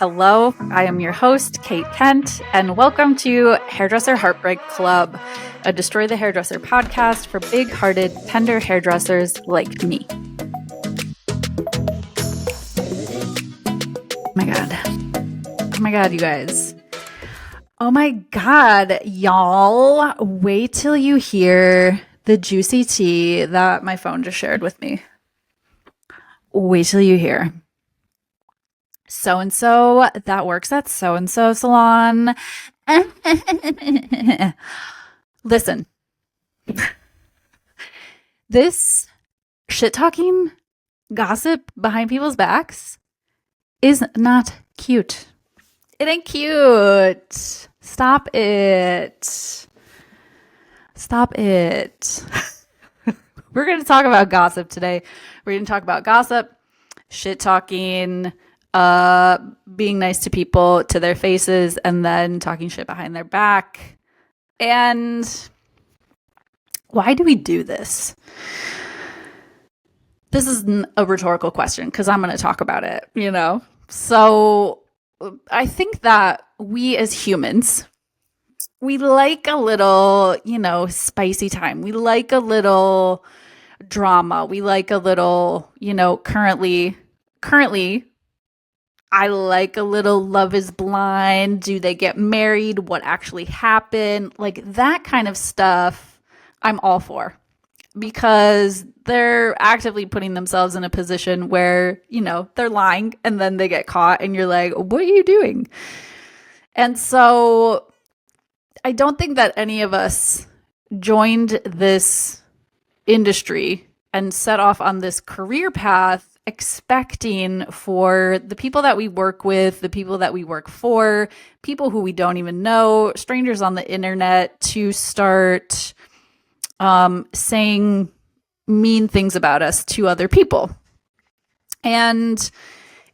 Hello, I am your host, Kate Kent, and welcome to Hairdresser Heartbreak Club, a Destroy the Hairdresser podcast for big-hearted, tender hairdressers like me. Oh my god, you guys. Oh my god, y'all. Wait till you hear the juicy tea that my phone just shared with me. Wait till you hear. So-and-so that works at so-and-so salon. Listen, this shit-talking gossip behind people's backs is not cute. It ain't cute. Stop it. Stop it. We're going to talk about gossip today. We're going to talk about gossip, shit-talking, being nice to people to their faces, and then talking shit behind their back. And why do we do this? This is a rhetorical question because I'm going to talk about it, So I think that we as humans, we like a little, spicy time. We like a little drama. We like a little, currently, I like a little Love is Blind. Do they get married? What actually happened? Like that kind of stuff I'm all for, because they're actively putting themselves in a position where, they're lying and then they get caught and you're like, what are you doing? And so I don't think that any of us joined this industry and set off on this career path expecting for the people that we work with, the people that we work for, people who we don't even know, strangers on the internet, to start saying mean things about us to other people. And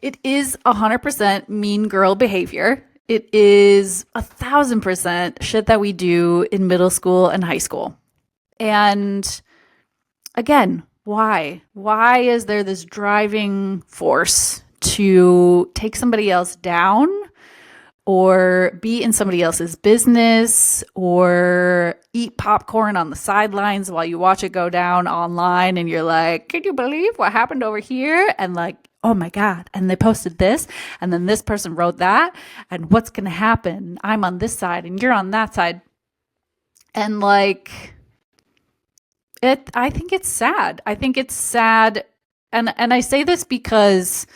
it is 100% mean girl behavior. It is 1,000% shit that we do in middle school and high school. And again, why? Why is there this driving force to take somebody else down or be in somebody else's business or eat popcorn on the sidelines while you watch it go down online and you're like, can you believe what happened over here? And like, oh my God, and they posted this and then this person wrote that and what's going to happen? I'm on this side and you're on that side. And like, I think it's sad. I think it's sad. And I say this because,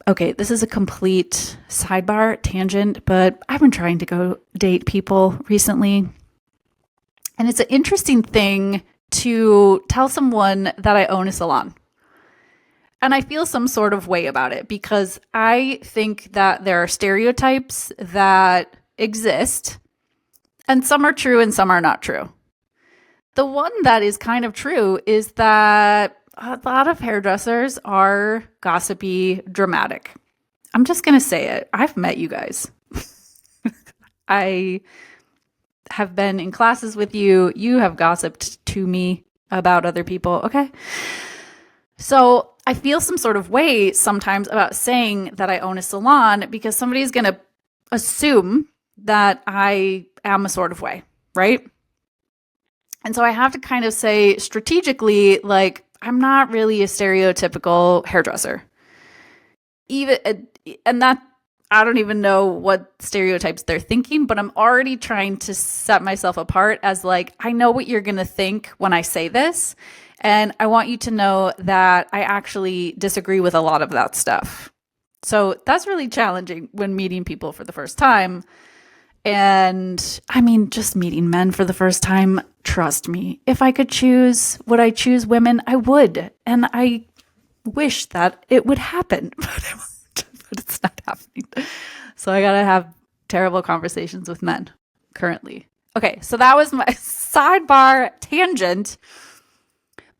okay, this is a complete sidebar tangent, but I've been trying to go date people recently. And it's an interesting thing to tell someone that I own a salon. And I feel some sort of way about it because I think that there are stereotypes that exist, and some are true and some are not true. The one that is kind of true is that a lot of hairdressers are gossipy, dramatic. I'm just going to say it. I've met you guys. I have been in classes with you. You have gossiped to me about other people. Okay. So I feel some sort of way sometimes about saying that I own a salon because somebody's going to assume that I am a sort of way, right? And so I have to kind of say strategically, like, I'm not really a stereotypical hairdresser. And that, I don't even know what stereotypes they're thinking, but I'm already trying to set myself apart as like, I know what you're going to think when I say this. And I want you to know that I actually disagree with a lot of that stuff. So that's really challenging when meeting people for the first time. And I mean, just meeting men for the first time, trust me, if I could choose, would I choose women? I would. And I wish that it would happen, but it's not happening. So I got to have terrible conversations with men currently. Okay, so that was my sidebar tangent.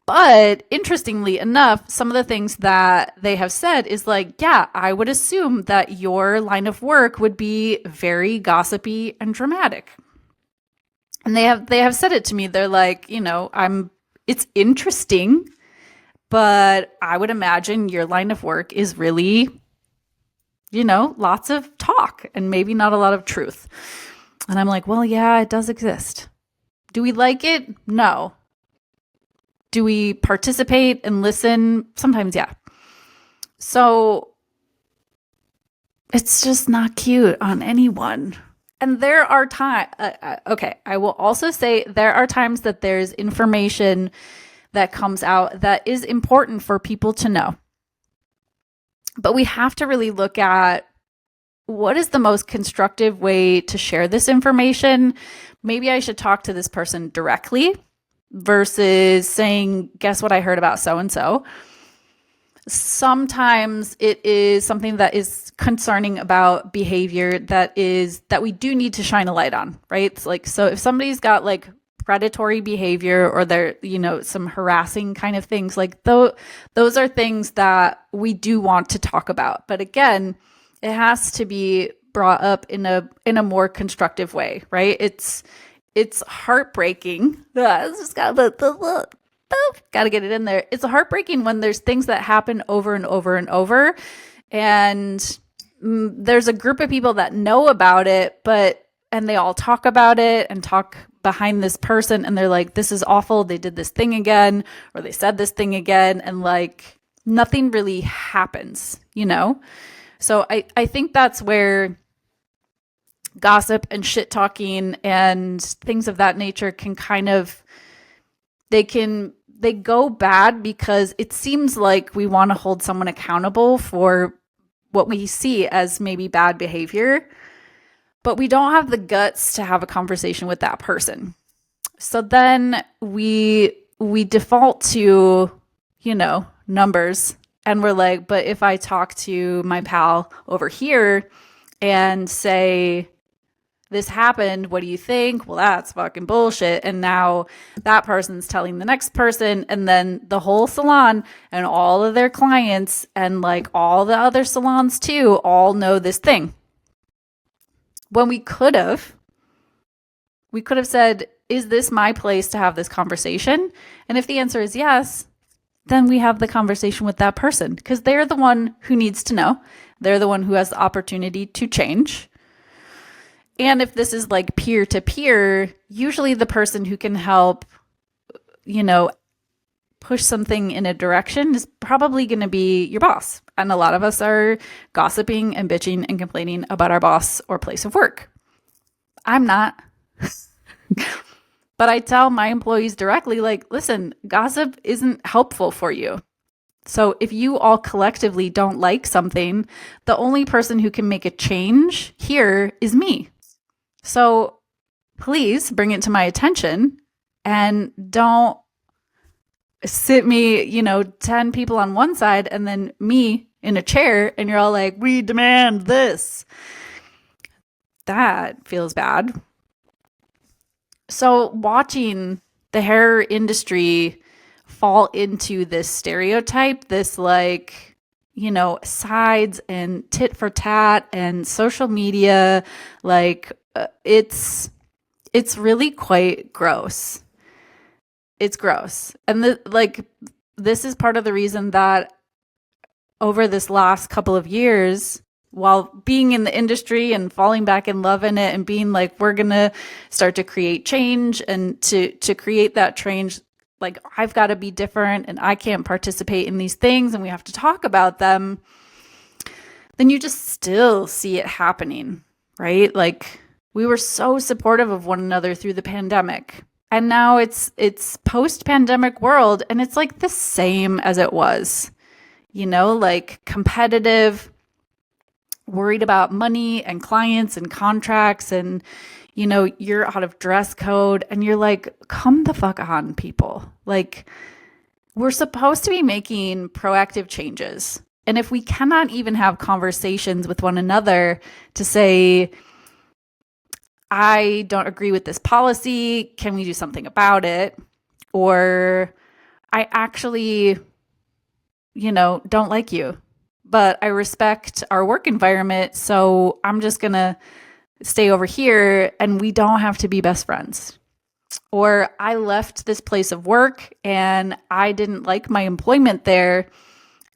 But interestingly enough, some of the things that they have said is like, yeah, I would assume that your line of work would be very gossipy and dramatic. And they have said it to me. They're like, it's interesting, but I would imagine your line of work is really lots of talk and maybe not a lot of truth. And I'm like, well, yeah, it does exist. Do we like it? No. Do we participate and listen? Sometimes, yeah. So it's just not cute on anyone. And there are times, okay, I will also say there are times that there's information that comes out that is important for people to know. But we have to really look at what is the most constructive way to share this information. Maybe I should talk to this person directly versus saying, guess what I heard about so-and-so. Sometimes it is something that is concerning about behavior that we do need to shine a light on, right? It's like, so if somebody's got like predatory behavior or they're, some harassing kind of things, like those are things that we do want to talk about. But again, it has to be brought up in a more constructive way, right? It's heartbreaking. Got to get it in there. It's heartbreaking when there's things that happen over and over and over, and there's a group of people that know about it, and they all talk about it and talk behind this person, and they're like, this is awful, they did this thing again, or they said this thing again, and like nothing really happens, So I think that's where gossip and shit talking and things of that nature can kind of, they go bad because it seems like we want to hold someone accountable for what we see as maybe bad behavior, but we don't have the guts to have a conversation with that person. So then we default to, numbers, and we're like, but if I talk to my pal over here and say, this happened, what do you think? Well, that's fucking bullshit. And now that person's telling the next person, and then the whole salon and all of their clients and like all the other salons too all know this thing. When we could have said, is this my place to have this conversation? And if the answer is yes, then we have the conversation with that person because they're the one who needs to know. They're the one who has the opportunity to change. And if this is like peer to peer, usually the person who can help, push something in a direction is probably going to be your boss. And a lot of us are gossiping and bitching and complaining about our boss or place of work. I'm not. But I tell my employees directly, like, listen, gossip isn't helpful for you. So if you all collectively don't like something, the only person who can make a change here is me. So please bring it to my attention and don't sit me, 10 people on one side and then me in a chair and you're all like, we demand this. That feels bad. So watching the hair industry fall into this stereotype, this like, sides and tit for tat and social media, like it's really quite gross. It's gross. And this is part of the reason that over this last couple of years, while being in the industry and falling back in love in it and being like, we're going to start to create change, and to create that change, like I've got to be different and I can't participate in these things and we have to talk about them, then you just still see it happening, right? Like we were so supportive of one another through the pandemic. And now it's post-pandemic world and it's like the same as it was, like competitive, worried about money and clients and contracts, and you're out of dress code and you're like, come the fuck on, people. Like we're supposed to be making proactive changes. And if we cannot even have conversations with one another to say, I don't agree with this policy, can we do something about it? Or I actually, don't like you, but I respect our work environment, so I'm just going to stay over here and we don't have to be best friends. Or I left this place of work and I didn't like my employment there,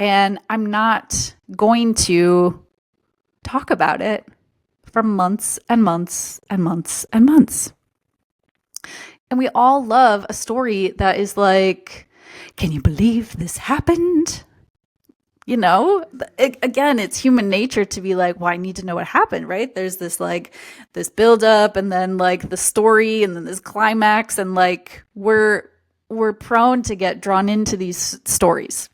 and I'm not going to talk about it for months and months and months and months. And we all love a story that is like, can you believe this happened? You know, again, it's human nature to be like, well, I need to know what happened, right? There's this like this buildup and then like the story and then this climax. And like we're prone to get drawn into these stories.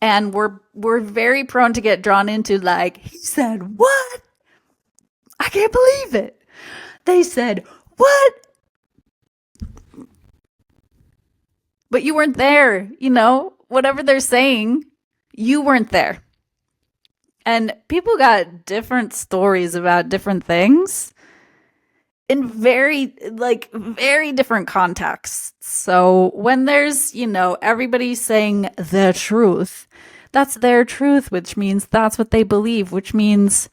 And we're very prone to get drawn into like, he said, what? I can't believe it. They said, what? But you weren't there, you know, whatever they're saying, you weren't there. And people got different stories about different things in very different contexts. So when there's, you know, everybody saying their truth, that's their truth, which means that's what they believe, which means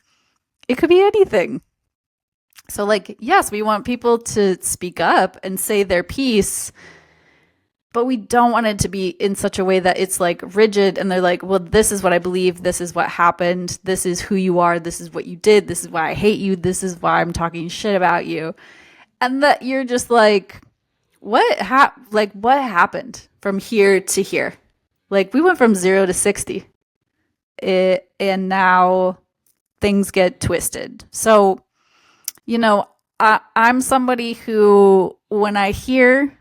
it could be anything. So like, yes, we want people to speak up and say their piece, but we don't want it to be in such a way that it's like rigid and they're like, well, this is what I believe. This is what happened. This is who you are. This is what you did. This is why I hate you. This is why I'm talking shit about you. And that you're just like, what happened from here to here? Like we went from 0 to 60 and now things get twisted. So, you know, I'm somebody who, when I hear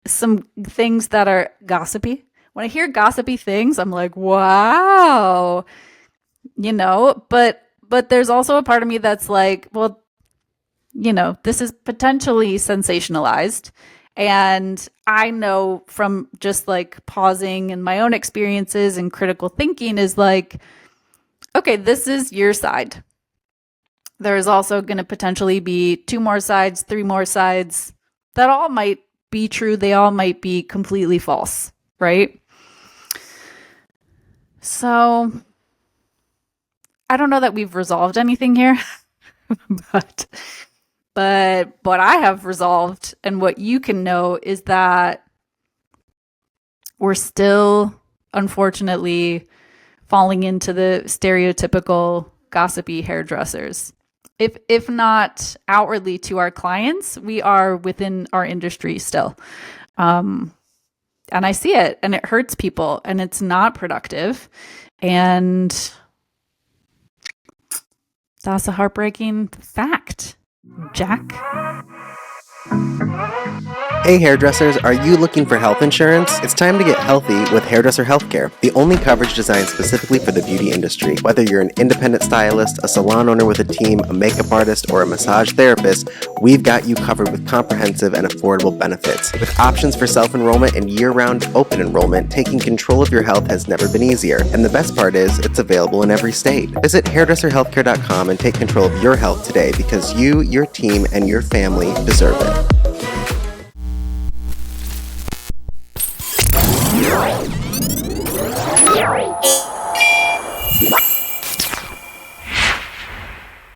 some things that are gossipy, when I hear gossipy things, I'm like, wow, you know, but there's also a part of me that's like, well, you know, this is potentially sensationalized. And I know from just like pausing and my own experiences and critical thinking is like, okay, this is your side. There's also going to potentially be 2 more sides, 3 more sides that all might be true. They all might be completely false, right? So I don't know that we've resolved anything here, but what I have resolved and what you can know is that we're still, unfortunately, falling into the stereotypical gossipy hairdressers. If not outwardly to our clients, we are within our industry still. And I see it and it hurts people and it's not productive. And that's a heartbreaking fact, Jack. Hey hairdressers, are you looking for health insurance? It's time to get healthy with Hairdresser Healthcare, the only coverage designed specifically for the beauty industry. Whether you're an independent stylist, a salon owner with a team, a makeup artist, or a massage therapist, we've got you covered with comprehensive and affordable benefits. With options for self-enrollment and year-round open enrollment, taking control of your health has never been easier. And the best part is, it's available in every state. Visit hairdresserhealthcare.com and take control of your health today because you, your team, and your family deserve it.